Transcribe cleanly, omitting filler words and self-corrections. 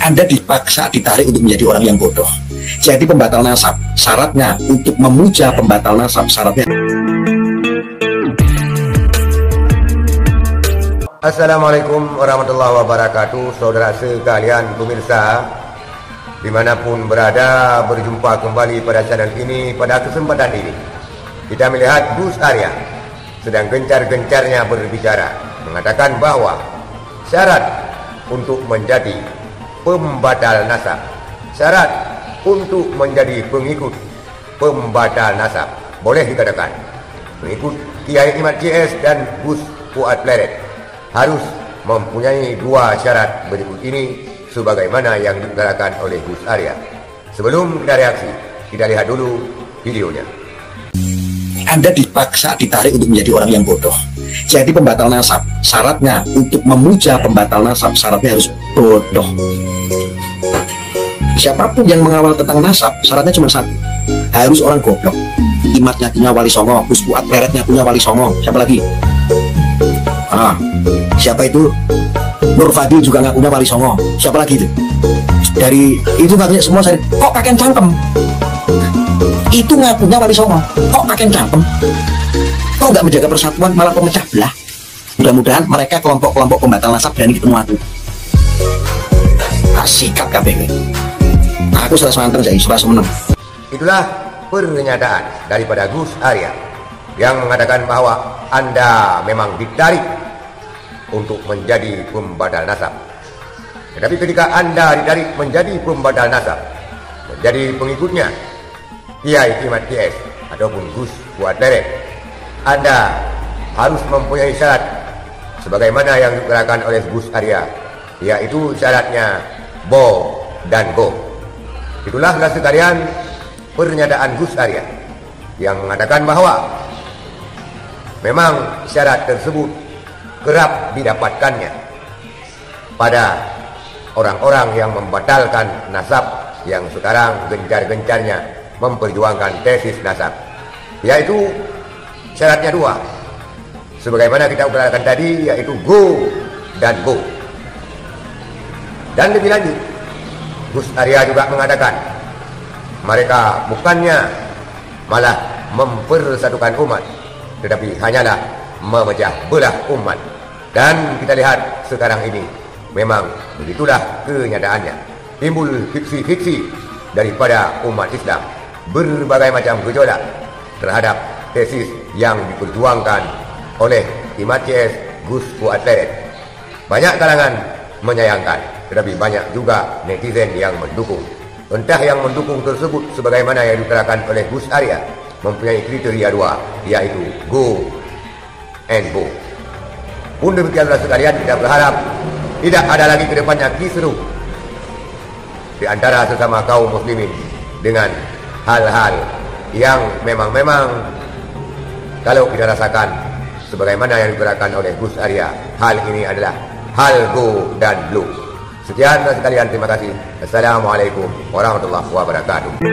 Anda dipaksa ditarik untuk menjadi orang yang bodoh. Jadi pembatal nasab, syaratnya untuk memuja pembatal nasab, syaratnya. Assalamualaikum warahmatullahi wabarakatuh. Saudara sekalian pemirsa dimanapun berada, berjumpa kembali pada channel ini. Pada kesempatan ini kita melihat Gus Arya sedang gencar-gencarnya berbicara, mengatakan bahwa syarat untuk menjadi pembatal nasab, syarat untuk menjadi pengikut pembatal nasab, boleh dikatakan pengikut Kiai Imad CS dan Gus Fuad Pleret harus mempunyai dua syarat berikut ini sebagaimana yang diutarakan oleh Gus Arya. Sebelum kita reaksi, kita lihat dulu videonya. Anda dipaksa ditarik untuk menjadi orang yang bodoh. Jadi pembatal nasab, syaratnya untuk memuja pembatal nasab, syaratnya harus bodoh. Siapapun yang mengawal tentang nasab, syaratnya cuma satu, harus orang goblok. Imatnya punya Wali Songo, Gus Fuad Pleretnya punya Wali Songo, siapa lagi? Siapa itu? Nur Fadil juga nggak punya Wali Songo, siapa lagi itu? Dari itu katanya semua saya, kok kakek cangkem? Itu ngakunya Wali Songo, kok kakek cangkem? Kok nggak menjaga persatuan, malah pemecah belah? Mudah-mudahan mereka kelompok-kelompok pembatal nasab berani ketemu aku. Sikat KPW. Aku salah semantan jadi sudah semenang. Itulah pernyataan daripada Gus Arya yang mengatakan bahwa Anda memang ditarik untuk menjadi pembatal nasab. Tetapi ketika Anda ditarik menjadi pembatal nasab, menjadi pengikutnya Kiai Imad CS ataupun Gus Fuad Pleret, Anda harus mempunyai syarat sebagaimana yang diutarakan oleh Gus Arya, yaitu syaratnya bo dan go. Itulah sekalian pernyataan Gus Arya yang mengatakan bahwa memang syarat tersebut kerap didapatkannya pada orang-orang yang membatalkan nasab yang sekarang gencar-gencarnya memperjuangkan tesis nasab, yaitu syaratnya dua sebagaimana kita utarakan tadi, yaitu go dan go. Dan lebih lanjut, Gus Arya juga mengatakan mereka bukannya malah mempersatukan umat, tetapi hanyalah memecah belah umat. Dan kita lihat sekarang ini memang begitulah kenyataannya. Timbul fiksi-fiksi daripada umat Islam, berbagai macam gejolak terhadap tesis yang diperjuangkan oleh Imad CS Gus Fuad Pleret. Banyak kalangan menyayangkan, tetapi banyak juga netizen yang mendukung. Entah yang mendukung tersebut sebagaimana yang diutarakan oleh Gus Arya mempunyai kriteria dua, yaitu go and go. Pun demikianlah sekalian, kita berharap tidak ada lagi ke depannya kisruh di antara sesama kaum muslimin dengan hal-hal yang memang kalau kita rasakan sebagaimana yang diutarakan oleh Gus Arya, hal ini adalah hal go dan blue. Sekian sekalian, terima kasih. Assalamualaikum warahmatullahi wabarakatuh.